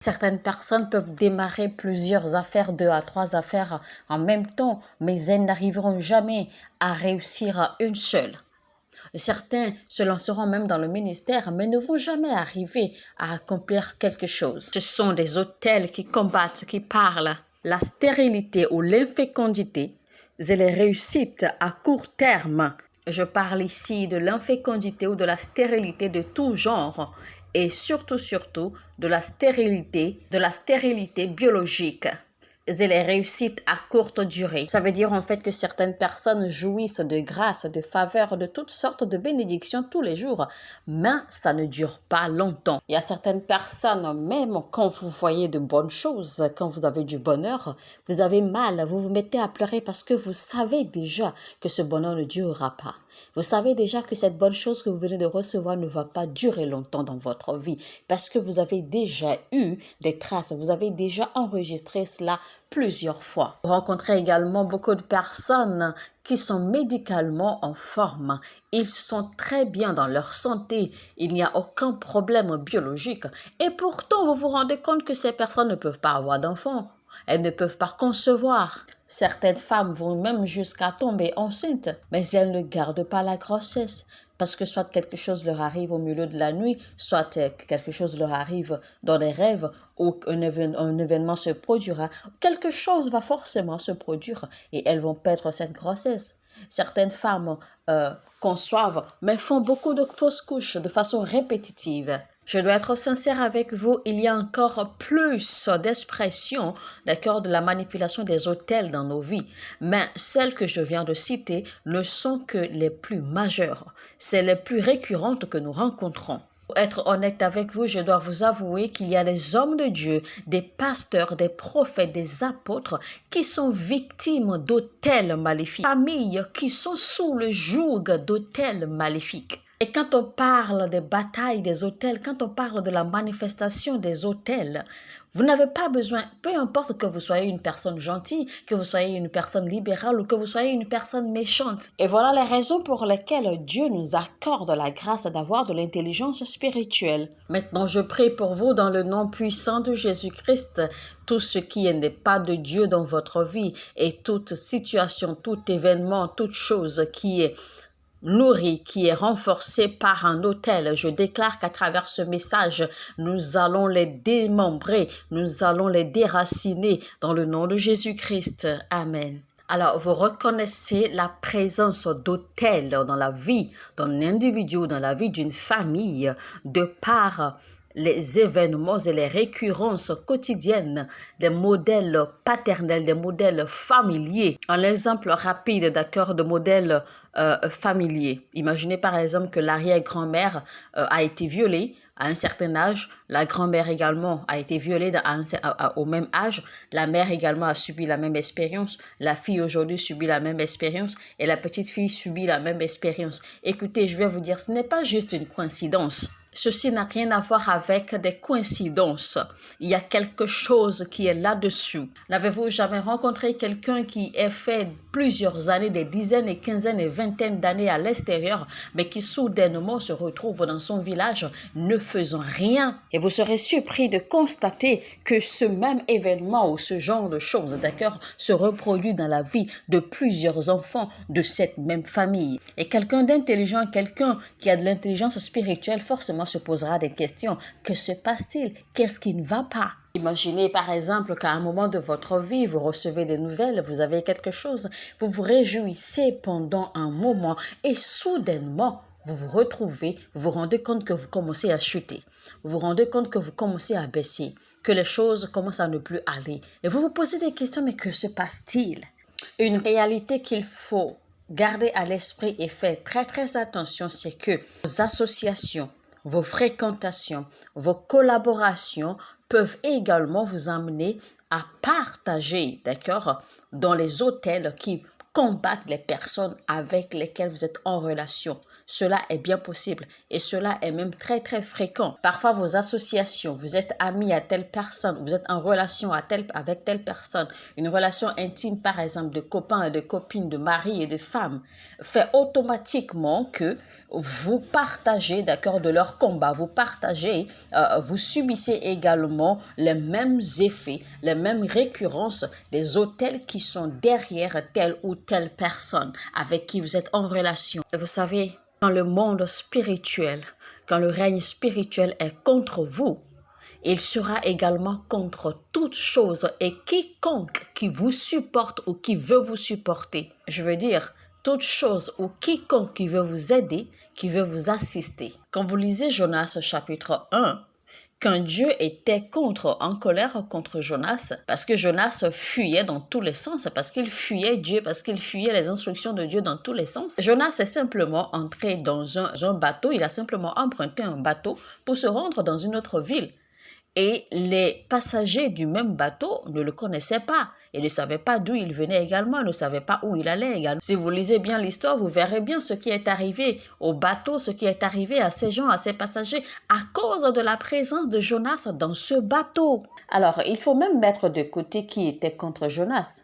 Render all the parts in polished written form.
Certaines personnes peuvent démarrer plusieurs affaires, 2 à 3 affaires en même temps, mais elles n'arriveront jamais à réussir à une seule. Certains se lanceront même dans le ministère, mais ne vont jamais arriver à accomplir quelque chose. Ce sont des autels qui combattent, qui parlent. La stérilité ou l'infécondité et les réussites à court terme. Je parle ici de l'infécondité ou de la stérilité de tout genre et surtout de la stérilité biologique et les réussites à courte durée. Ça veut dire en fait que certaines personnes jouissent de grâce, de faveurs, de toutes sortes de bénédictions tous les jours, mais ça ne dure pas longtemps. Il y a certaines personnes, même quand vous voyez de bonnes choses, quand vous avez du bonheur, vous avez mal, vous vous mettez à pleurer parce que vous savez déjà que ce bonheur ne durera pas. Vous savez déjà que cette bonne chose que vous venez de recevoir ne va pas durer longtemps dans votre vie parce que vous avez déjà eu des traces, vous avez déjà enregistré cela plusieurs fois. Vous rencontrez également beaucoup de personnes qui sont médicalement en forme. Ils sont très bien dans leur santé. Il n'y a aucun problème biologique. Et pourtant, vous vous rendez compte que ces personnes ne peuvent pas avoir d'enfants. Elles ne peuvent pas concevoir. Certaines femmes vont même jusqu'à tomber enceintes, mais elles ne gardent pas la grossesse parce que soit quelque chose leur arrive au milieu de la nuit, soit quelque chose leur arrive dans les rêves ou un événement se produira. Quelque chose va forcément se produire et elles vont perdre cette grossesse. Certaines femmes conçoivent, mais font beaucoup de fausses couches de façon répétitive. Je dois être sincère avec vous, il y a encore plus d'expressions, d'accord, de la manipulation des autels dans nos vies. Mais celles que je viens de citer ne sont que les plus majeures. C'est les plus récurrentes que nous rencontrons. Pour être honnête avec vous, je dois vous avouer qu'il y a des hommes de Dieu, des pasteurs, des prophètes, des apôtres qui sont victimes d'autels maléfiques. Familles qui sont sous le joug d'autels maléfiques. Et quand on parle des batailles des autels, quand on parle de la manifestation des autels, vous n'avez pas besoin, peu importe que vous soyez une personne gentille, que vous soyez une personne libérale ou que vous soyez une personne méchante. Et voilà les raisons pour lesquelles Dieu nous accorde la grâce d'avoir de l'intelligence spirituelle. Maintenant, je prie pour vous dans le nom puissant de Jésus-Christ. Tout ce qui n'est pas de Dieu dans votre vie et toute situation, tout événement, toute chose qui est nourri, qui est renforcé par un autel. Je déclare qu'à travers ce message, nous allons les démembrer, nous allons les déraciner dans le nom de Jésus-Christ. Amen. Alors, vous reconnaissez la présence d'autels dans la vie d'un individu, dans la vie d'une famille, de par les événements et les récurrences quotidiennes des modèles paternels, des modèles familiers. Un exemple rapide, d'accord, de modèles familiers. Imaginez par exemple que l'arrière-grand-mère a été violée à un certain âge, la grand-mère également a été violée au même âge, la mère également a subi la même expérience, la fille aujourd'hui subit la même expérience et la petite fille subit la même expérience. Écoutez, je vais vous dire, ce n'est pas juste une coïncidence. Ceci n'a rien à voir avec des coïncidences. Il y a quelque chose qui est là-dessus. N'avez-vous jamais rencontré quelqu'un qui ait fait plusieurs années, des dizaines et quinzaines et vingtaines d'années à l'extérieur, mais qui soudainement se retrouve dans son village ne faisant rien? Et vous serez surpris de constater que ce même événement ou ce genre de choses, d'accord, se reproduit dans la vie de plusieurs enfants de cette même famille. Et quelqu'un d'intelligent, quelqu'un qui a de l'intelligence spirituelle, forcément se posera des questions. Que se passe-t-il? Qu'est-ce qui ne va pas? Imaginez par exemple qu'à un moment de votre vie, vous recevez des nouvelles, vous avez quelque chose, vous vous réjouissez pendant un moment et soudainement, vous vous retrouvez, vous vous rendez compte que vous commencez à chuter. Vous vous rendez compte que vous commencez à baisser, que les choses commencent à ne plus aller. Et vous vous posez des questions, mais que se passe-t-il? Une réalité qu'il faut garder à l'esprit et faire très attention, c'est que vos associations, vos fréquentations, vos collaborations peuvent également vous amener à partager, d'accord, dans les hôtels qui combattent les personnes avec lesquelles vous êtes en relation. Cela est bien possible et cela est même très fréquent. Parfois, vos associations, vous êtes amis à telle personne, vous êtes en relation avec telle personne, une relation intime par exemple de copains et de copines, de mari et de femme, fait automatiquement que vous partagez, d'accord, de leur combat, vous partagez, vous subissez également les mêmes effets, les mêmes récurrences des autels qui sont derrière telle ou telle personne avec qui vous êtes en relation. Et vous savez, quand le monde spirituel, quand le règne spirituel est contre vous, il sera également contre toute chose et quiconque qui vous supporte ou qui veut vous supporter. Je veux dire, toute chose ou quiconque qui veut vous aider, qui veut vous assister. Quand vous lisez Jonas chapitre 1, quand Dieu était en colère contre Jonas, parce que Jonas fuyait dans tous les sens, parce qu'il fuyait Dieu, parce qu'il fuyait les instructions de Dieu dans tous les sens, Jonas est simplement entré dans un bateau, il a simplement emprunté un bateau pour se rendre dans une autre ville. Et les passagers du même bateau ne le connaissaient pas et ne savaient pas d'où il venait également, ne savaient pas où il allait également. Si vous lisez bien l'histoire, vous verrez bien ce qui est arrivé au bateau, ce qui est arrivé à ces gens, à ces passagers, à cause de la présence de Jonas dans ce bateau. Alors, il faut même mettre de côté qui était contre Jonas.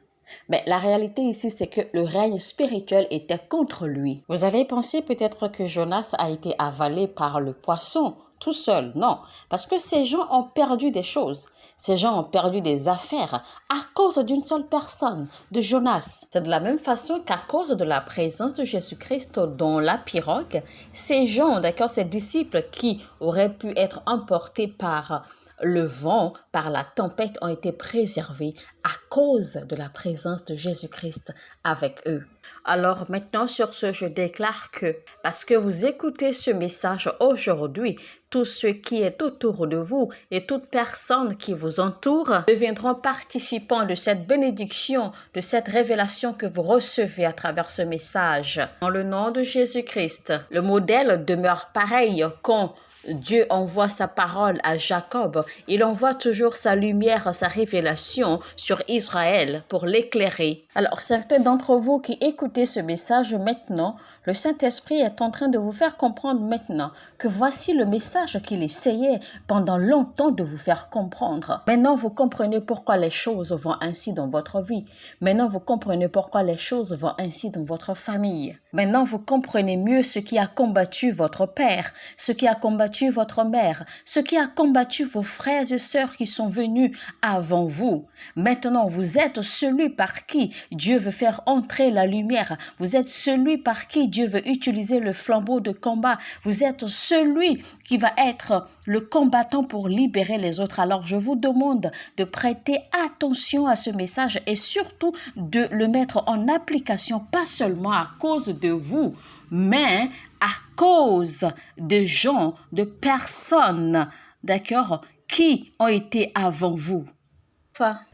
Mais la réalité ici, c'est que le règne spirituel était contre lui. Vous allez penser peut-être que Jonas a été avalé par le poisson tout seul. Non, parce que ces gens ont perdu des choses. Ces gens ont perdu des affaires à cause d'une seule personne, de Jonas. C'est de la même façon qu'à cause de la présence de Jésus-Christ dans la pirogue, ces gens, d'accord, ces disciples qui auraient pu être emportés par le vent, par la tempête, ont été préservés à cause de la présence de Jésus-Christ avec eux. Alors maintenant, sur ce, je déclare que parce que vous écoutez ce message aujourd'hui, tout ce qui est autour de vous et toute personne qui vous entoure deviendront participants de cette bénédiction, de cette révélation que vous recevez à travers ce message. Dans le nom de Jésus-Christ, le modèle demeure pareil quand Dieu envoie sa parole à Jacob. Il envoie toujours sa lumière, sa révélation sur Israël pour l'éclairer. Alors, certains d'entre vous qui écoutez ce message maintenant, le Saint-Esprit est en train de vous faire comprendre maintenant que voici le message qu'il essayait pendant longtemps de vous faire comprendre. Maintenant, vous comprenez pourquoi les choses vont ainsi dans votre vie. Maintenant, vous comprenez pourquoi les choses vont ainsi dans votre famille. Maintenant, vous comprenez mieux ce qui a combattu votre père, ce qui a combattu votre mère, ce qui a combattu vos frères et sœurs qui sont venus avant vous. Maintenant, vous êtes celui par qui Dieu veut faire entrer la lumière. Vous êtes celui par qui Dieu veut utiliser le flambeau de combat. Vous êtes celui qui va être le combattant pour libérer les autres. Alors, je vous demande de prêter attention à ce message et surtout de le mettre en application, pas seulement à cause de vous, mais à cause de gens, de personnes, d'accord, qui ont été avant vous.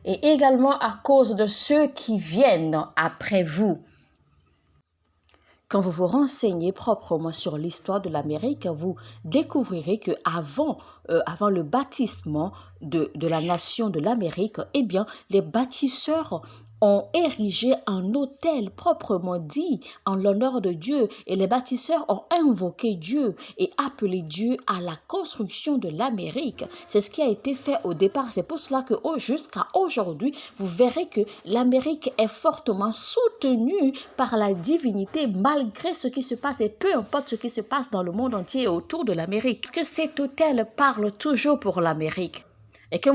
Et également à cause de ceux qui viennent après vous. Quand vous vous renseignez proprement sur l'histoire de l'Amérique, vous découvrirez que avant le bâtissement de la nation de l'Amérique, eh bien, les bâtisseurs ont érigé un autel proprement dit en l'honneur de Dieu et les bâtisseurs ont invoqué Dieu et appelé Dieu à la construction de l'Amérique. C'est ce qui a été fait au départ. C'est pour cela que jusqu'à aujourd'hui, vous verrez que l'Amérique est fortement soutenue par la divinité malgré ce qui se passe et peu importe ce qui se passe dans le monde entier autour de l'Amérique. Parce que cet autel parle toujours pour l'Amérique. Et quand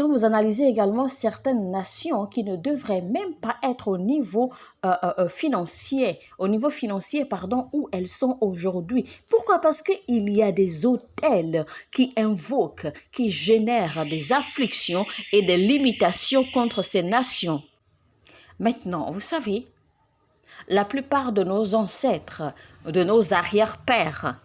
vous analysez également certaines nations qui ne devraient même pas être au niveau financier, où elles sont aujourd'hui. Pourquoi? Parce qu'il y a des autels qui invoquent, qui génèrent des afflictions et des limitations contre ces nations. Maintenant, vous savez, la plupart de nos ancêtres, de nos arrière-pères,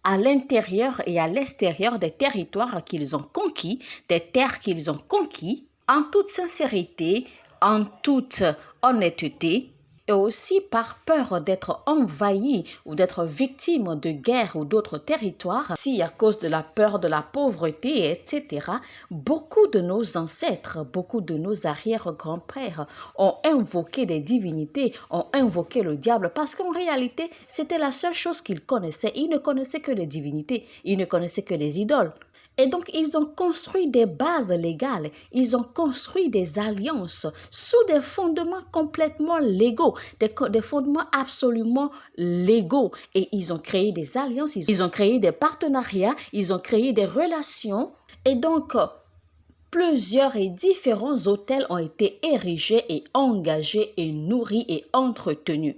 à l'intérieur et à l'extérieur des territoires qu'ils ont conquis, des terres qu'ils ont conquis, en toute sincérité, en toute honnêteté, et aussi par peur d'être envahis ou d'être victimes de guerres ou d'autres territoires, si à cause de la peur de la pauvreté, etc., beaucoup de nos ancêtres, beaucoup de nos arrière-grands-pères ont invoqué des divinités, ont invoqué le diable, parce qu'en réalité, c'était la seule chose qu'ils connaissaient. Ils ne connaissaient que les divinités, ils ne connaissaient que les idoles. Et donc, ils ont construit des bases légales, ils ont construit des alliances sous des fondements complètement légaux, des fondements absolument légaux. Et ils ont créé des alliances, ils ont créé des partenariats, ils ont créé des relations. Et donc, plusieurs et différents hôtels ont été érigés et engagés et nourris et entretenus.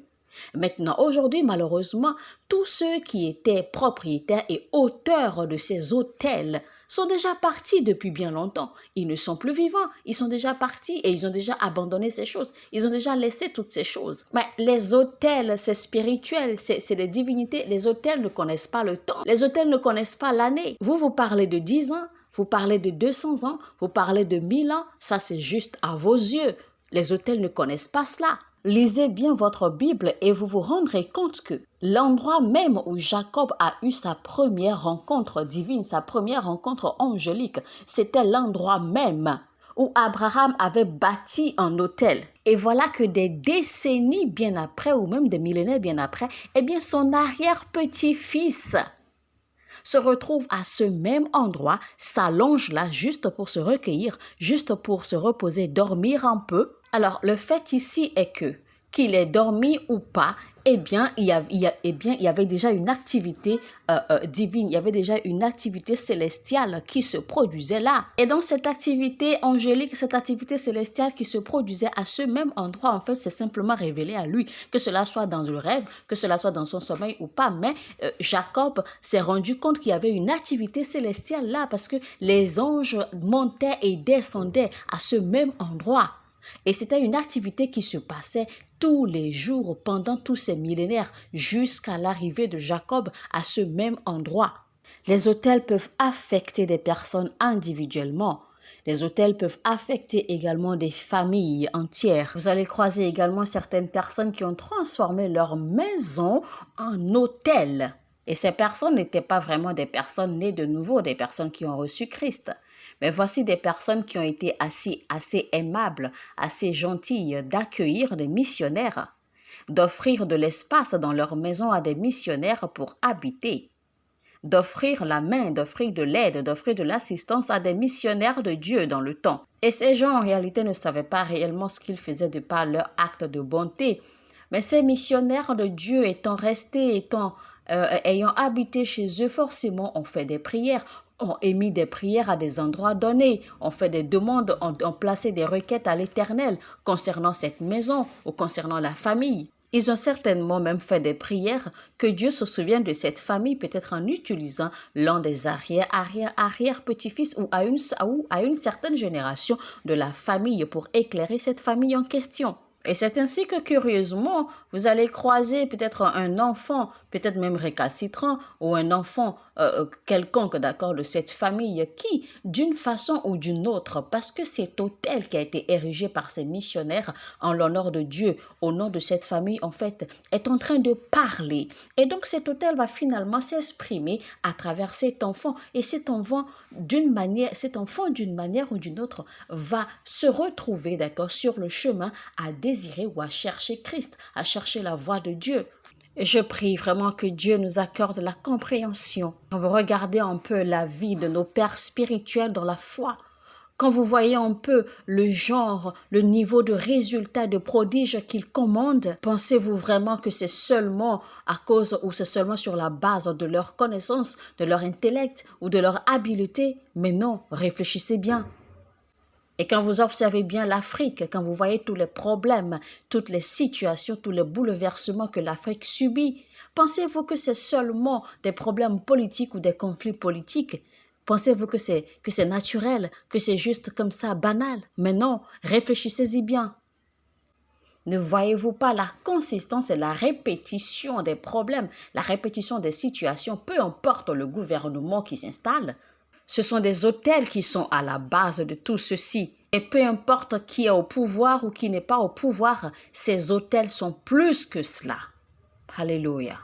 Maintenant, aujourd'hui, malheureusement, tous ceux qui étaient propriétaires et auteurs de ces hôtels sont déjà partis depuis bien longtemps. Ils ne sont plus vivants, ils sont déjà partis et ils ont déjà abandonné ces choses. Ils ont déjà laissé toutes ces choses. Mais les hôtels, c'est spirituel, c'est des divinités. Les hôtels ne connaissent pas le temps. Les hôtels ne connaissent pas l'année. Vous parlez de 10 ans, vous parlez de 200 ans, vous parlez de 1000 ans. Ça, c'est juste à vos yeux. Les hôtels ne connaissent pas cela. Lisez bien votre Bible et vous vous rendrez compte que l'endroit même où Jacob a eu sa première rencontre divine, sa première rencontre angélique, c'était l'endroit même où Abraham avait bâti un autel. Et voilà que des décennies bien après, ou même des millénaires bien après, eh bien son arrière-petit-fils se retrouve à ce même endroit, s'allonge là juste pour se recueillir, juste pour se reposer, dormir un peu. Alors, le fait ici est que, qu'il ait dormi ou pas, eh bien, il y avait déjà une activité divine, il y avait déjà une activité célestiale qui se produisait là. Et donc, cette activité angélique, cette activité célestiale qui se produisait à ce même endroit, en fait, c'est simplement révélé à lui, que cela soit dans le rêve, que cela soit dans son sommeil ou pas. Mais Jacob s'est rendu compte qu'il y avait une activité célestiale là parce que les anges montaient et descendaient à ce même endroit. Et c'était une activité qui se passait tous les jours pendant tous ces millénaires jusqu'à l'arrivée de Jacob à ce même endroit. Les hôtels peuvent affecter des personnes individuellement. Les hôtels peuvent affecter également des familles entières. Vous allez croiser également certaines personnes qui ont transformé leur maison en hôtel. Et ces personnes n'étaient pas vraiment des personnes nées de nouveau, des personnes qui ont reçu Christ. Mais voici des personnes qui ont été assez aimables, assez gentilles d'accueillir des missionnaires, d'offrir de l'espace dans leur maison à des missionnaires pour habiter, d'offrir la main, d'offrir de l'aide, d'offrir de l'assistance à des missionnaires de Dieu dans le temps. Et ces gens, en réalité, ne savaient pas réellement ce qu'ils faisaient de par leur acte de bonté. Mais ces missionnaires de Dieu ayant habité chez eux, forcément, ont fait des prières, ont émis des prières à des endroits donnés, ont fait des demandes, ont placé des requêtes à l'Éternel concernant cette maison ou concernant la famille. Ils ont certainement même fait des prières que Dieu se souvienne de cette famille, peut-être en utilisant l'un des arrière-petits-fils ou à une certaine génération de la famille pour éclairer cette famille en question. Et c'est ainsi que, curieusement, vous allez croiser peut-être un enfant, peut-être même récalcitrant, ou un enfant quelconque, d'accord, de cette famille qui, d'une façon ou d'une autre, parce que cet autel qui a été érigé par ces missionnaires en l'honneur de Dieu, au nom de cette famille, en fait, est en train de parler. Et donc, cet autel va finalement s'exprimer à travers cet enfant. Et cet enfant, d'une manière ou d'une autre, va se retrouver, d'accord, sur le chemin à désirer ou à chercher Christ, à chercher la voie de Dieu. Et je prie vraiment que Dieu nous accorde la compréhension. Quand vous regardez un peu la vie de nos pères spirituels dans la foi, quand vous voyez un peu le genre, le niveau de résultat, de prodige qu'ils commandent, pensez-vous vraiment que c'est seulement à cause ou c'est seulement sur la base de leur connaissance, de leur intellect ou de leur habileté? Mais non, réfléchissez bien. Et quand vous observez bien l'Afrique, quand vous voyez tous les problèmes, toutes les situations, tous les bouleversements que l'Afrique subit, pensez-vous que c'est seulement des problèmes politiques ou des conflits politiques? Pensez-vous que c'est naturel, que c'est juste comme ça, banal? Mais non, réfléchissez-y bien. Ne voyez-vous pas la consistance et la répétition des problèmes, la répétition des situations, peu importe le gouvernement qui s'installe? Ce sont des autels qui sont à la base de tout ceci. Et peu importe qui est au pouvoir ou qui n'est pas au pouvoir, ces autels sont plus que cela. Alléluia.